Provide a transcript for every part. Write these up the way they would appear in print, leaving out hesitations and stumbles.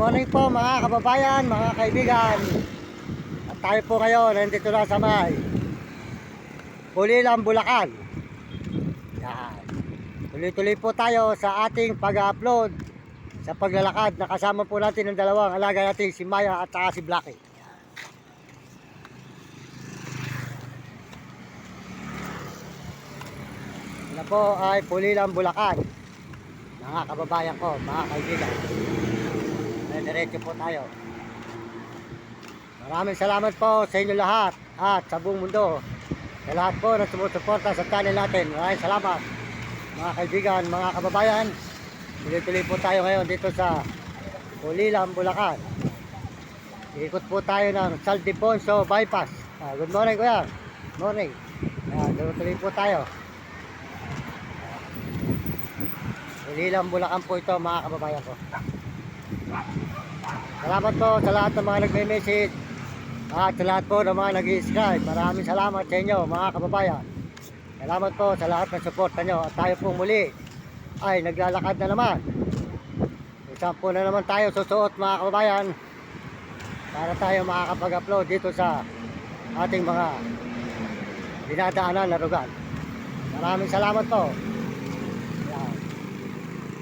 morning po mga kababayan, mga kaibigan. At tayo po ngayon, nandito na sa may Pulilan, Bulacan. Yan. Tuloy-tuloy po tayo sa ating pag-upload sa paglalakad. Nakasama po natin ang dalawang alaga natin, si Maya at saka si Blackie. Yan po ay Pulilan, Bulacan. Mga kababayan ko, mga kaibigan. Diretso po tayo. Maraming salamat po sa inyo lahat at sa buong mundo. Sa lahat po na sumusuporta sa channel natin. Maraming salamat mga kaibigan, mga kababayan. Tuloy-tuloy po tayo ngayon dito sa Pulilan, Bulacan. Ikot po tayo ng Saldiponso Bypass. Good morning kuya. Good morning. Tuloy-tuloy po tayo. Pulilan, Bulacan po ito mga kababayan ko. Salamat po sa lahat ng mga nagme-message at sa lahat po ng mga nag-subscribe. Maraming salamat sa inyo mga kababayan. Salamat po sa lahat ng suporta nyo. At tayo po muli ay naglalakad na naman. Isang po na naman tayo susuot mga kababayan para tayo makakapag-upload dito sa ating mga dinadaanan na lugar. Maraming salamat po. Yan.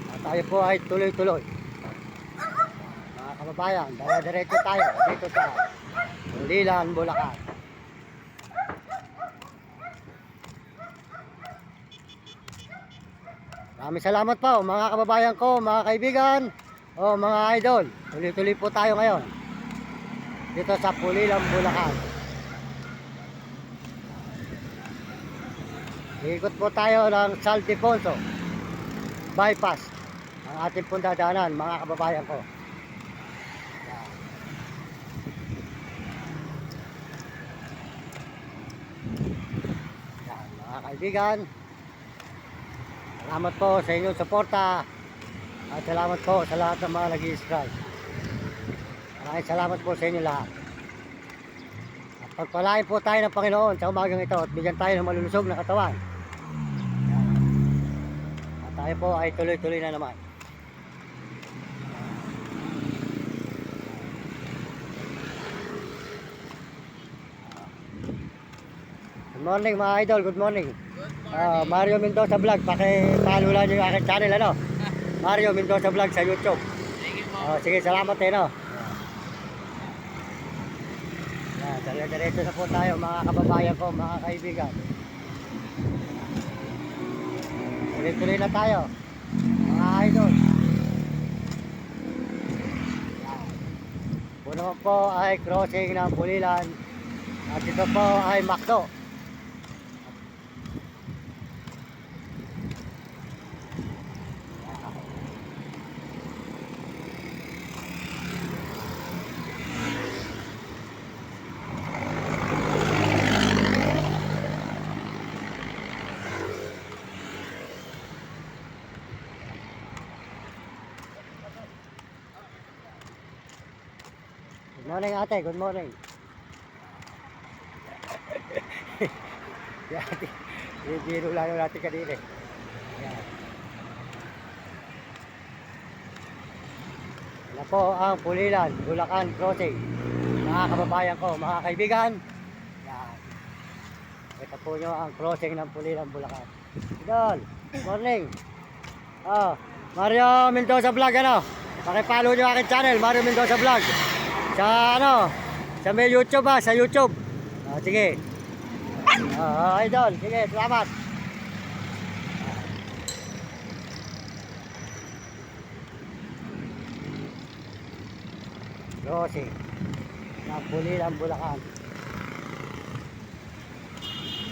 At tayo po ay tuloy-tuloy kababayan, diretso tayo dito sa Pulilan, Bulacan. Maraming salamat po mga kababayan ko, mga kaibigan o mga idol. Tuloy-tuloy po tayo ngayon dito sa Pulilan, Bulacan. Ikot po tayo ng Saldiponso Bypass ang ating pundadaanan mga kababayan ko. Mga kaibigan, salamat po sa inyong suporta at salamat po sa lahat ng mga nag-i-subscribe. Maraming salamat po sa inyo lahat. At pagpalain po tayo ng Panginoon sa umagang ito at bigyan tayo ng malulusog na katawan. At tayo po ay tuloy-tuloy na naman. Good morning mga idol, good morning. Mario Mendoza Vlog, paki-follow lang yung aking channel ano. Mario Mendoza Vlog sa YouTube. Sige, salamat no. Diretso na po tayo mga kababayan ko, mga kaibigan. Tuloy-tuloy na tayo mga idol. Una po ay crossing ng Pulilan at ito po ay Macdo. Good morning ate, good morning. Biro lang yung natin kanina. Yan po ang Pulilan, Bulacan Crossing. Mga kababayan ko, mga kaibigan. Yan. Ito po nyo ang crossing ng Pulilan, Bulacan. Idol, good morning. Mario Mendoza Vlog ano. Paki-follow nyo aking channel, Mario Mendoza Vlog. Sa ano, sa may YouTube sa YouTube. Sige. Idol, sige, salamat. Crossing ng Pulilan, Bulacan.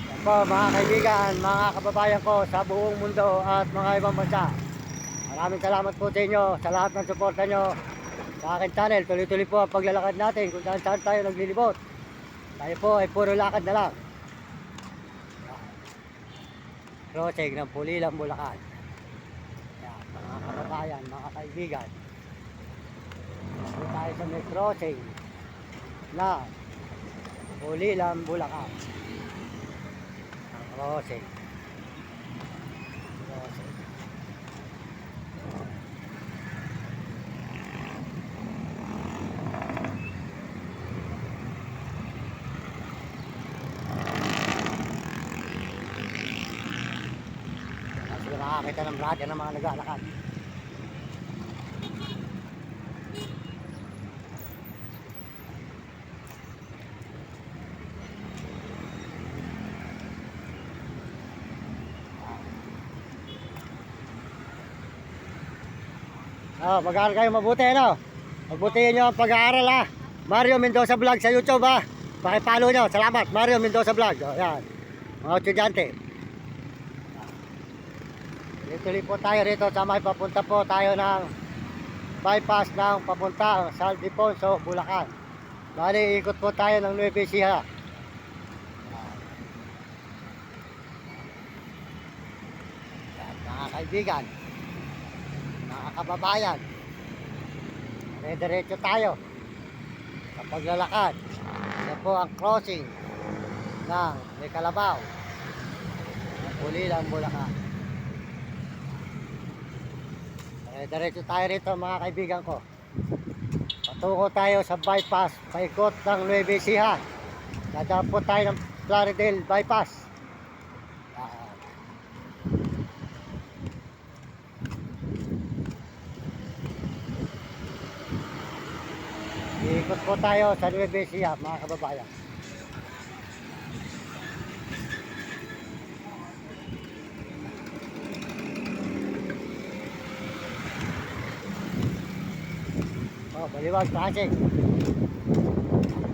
Yan po mga kaibigan, mga kababayan ko sa buong mundo at mga ibang bansa. Maraming salamat po sa inyo, sa lahat ng suporta nyo sa aking channel. Tuloy-tuloy po ang paglalakad natin kung saan tayo naglilibot. Tayo po ay puro lakad na lang. Crossing ng Pulilan, Bulacan. Yan, mga kababayan, mga kaibigan. Dito tayo sa may crossing na Pulilan, Bulacan. Crossing. Hindi makakita ng brother ng mga naglalakad. Mag-aaral kayo mabuti, ano? Magbutihin nyo ang pag-aaral, ha? Mario Mendoza Vlog sa YouTube, ha? Pakipalo nyo. Salamat, Mario Mendoza Vlog. Yan. Mga estudyante. Tuloy po tayo rito sa may papunta po tayo ng bypass ng papunta sa Ildefonso, Bulacan. Bali, ikot po tayo ng Nueva Ecija. Mga kaibigan, mga kababayan, diretso tayo sa paglalakad. Yan po ang crossing ng May Kalabaw ng Pulilan, Bulacan. Diretso tayo rito mga kaibigan ko. Patungo tayo sa bypass, paikot ng Nueva Ecija. Dadaan po tayo ng Plaridel bypass. Iikot po tayo sa Nueva Ecija mga kababayan. Maliwag traffic.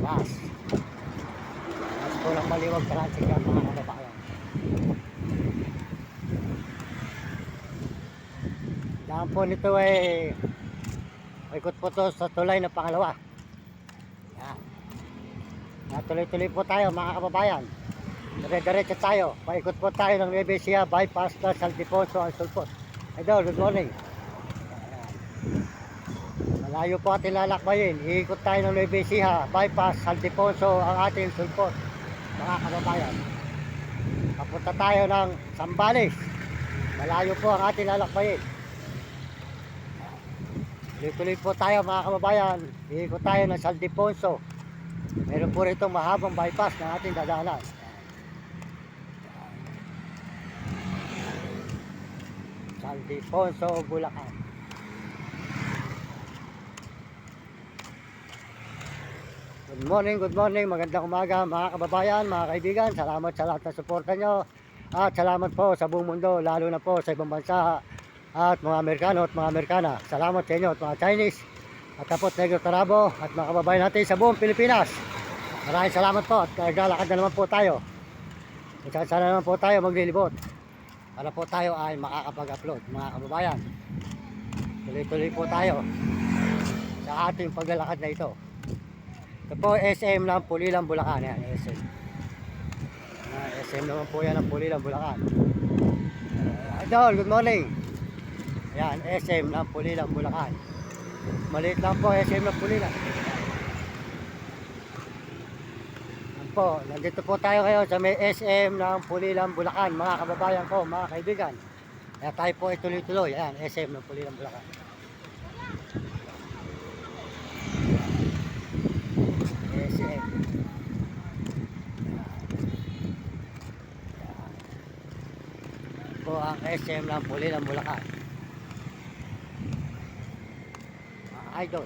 Mas po lang maliwag traffic yan mga kababayan. Daan po nito ay ikot po to sa tulay na pangalawa. Yan. Natuloy-tuloy po tayo mga kababayan. Dire-diretso tayo. Paikot po tayo ng Nueva Ecija bypass na sa Ildefonso ang sulpot. Idol, good morning. Malayo po ating lalakbayin. Iikot tayo ng Nueva Ecija bypass sa Ildefonso ang ating sulpot mga kababayan. Papunta tayo ng Zambales. Malayo po ang ating lalakbayin. Tuloy-tuloy po tayo mga kababayan. Iikot tayo ng San Ildefonso. Meron po rito mahabang bypass na ating dadaanan. San Ildefonso, Bulacan. Good morning, magandang umaga mga kababayan, mga kaibigan. Salamat sa lahat ng suporta nyo. At salamat po sa buong mundo, lalo na po sa ibang bansa at mga Amerikano at mga Amerikana. Salamat sa inyo at mga Chinese at Kapot Negro Tarabo at mga kababayan natin sa buong Pilipinas. Maraming salamat po at naglalakad na naman po tayo. Sana naman po tayo maglilibot para po tayo ay makakapag-upload mga kababayan. Tuloy-tuloy po tayo sa ating paglalakad na ito. Ito po SM ng Pulilan, Bulacan. Yan, SM. SM naman po yan ng Pulilan, Bulacan. Idol, good morning. Yan, SM ng Pulilan, Bulacan. Maliit lang po SM ng Pulilan. Yan po, nandito po tayo ngayon sa may SM ng Pulilan, Bulacan. Mga kababayan ko, mga kaibigan. Kaya tayo po ay tuloy-tuloy. Yan, SM ng Pulilan, Bulacan. SM. Po ang SM ng Pulilan, Bulacan. Idol,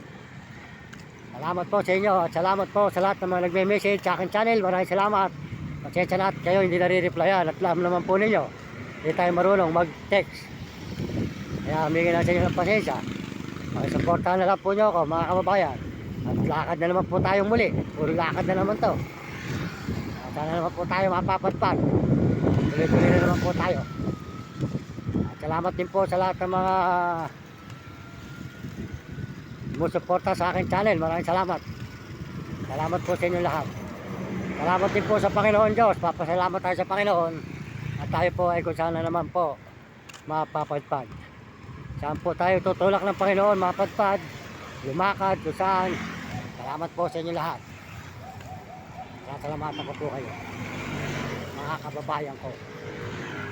salamat po sa inyo at salamat po sa lahat ng mga nagme-message sa akin channel. Maraming salamat. Pasensya na at kayo hindi nare-replyan at alam naman po ninyo hindi tayo marunong mag-text, kaya humingi na sa inyo ng pasensya. Pakisuportahan na lang po nyo ako mga kababayan. At lakad na naman po tayong muli. Puro lakad na naman to. Sana naman po tayo mapapadpad. Tuloy-tuloy na naman po tayo. At salamat din po sa lahat ng mga sumusuporta sa akin channel. Maraming salamat. Salamat po sa inyo lahat. Salamat din po sa Panginoon Diyos. Papasalamat tayo sa Panginoon. At tayo po ay kung sana naman po mapapadpad. Saan po tayo tutulak ng Panginoon mapadpad, lumakad, kung saan. Salamat po sa inyo lahat. Sasalamatan ko po kayo mga kababayan ko.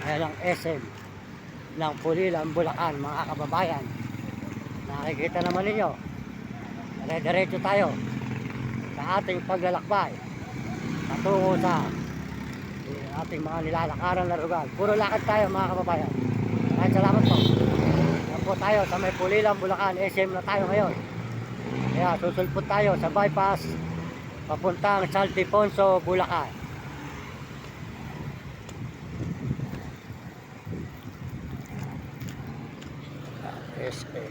Ayan ang SM ng Pulilan, Bulacan mga kababayan. Nakikita naman ninyo, diretso tayo sa ating paglalakbay patungo sa ating mga nilalakaran na lugar. Puro lakad tayo mga kababayan. Maraming salamat po. Yan po tayo sa may Pulilan, Bulacan. SM na tayo ngayon. Kaya susulpot tayo sa bypass papuntang Saltiponso, Bulacan. SM.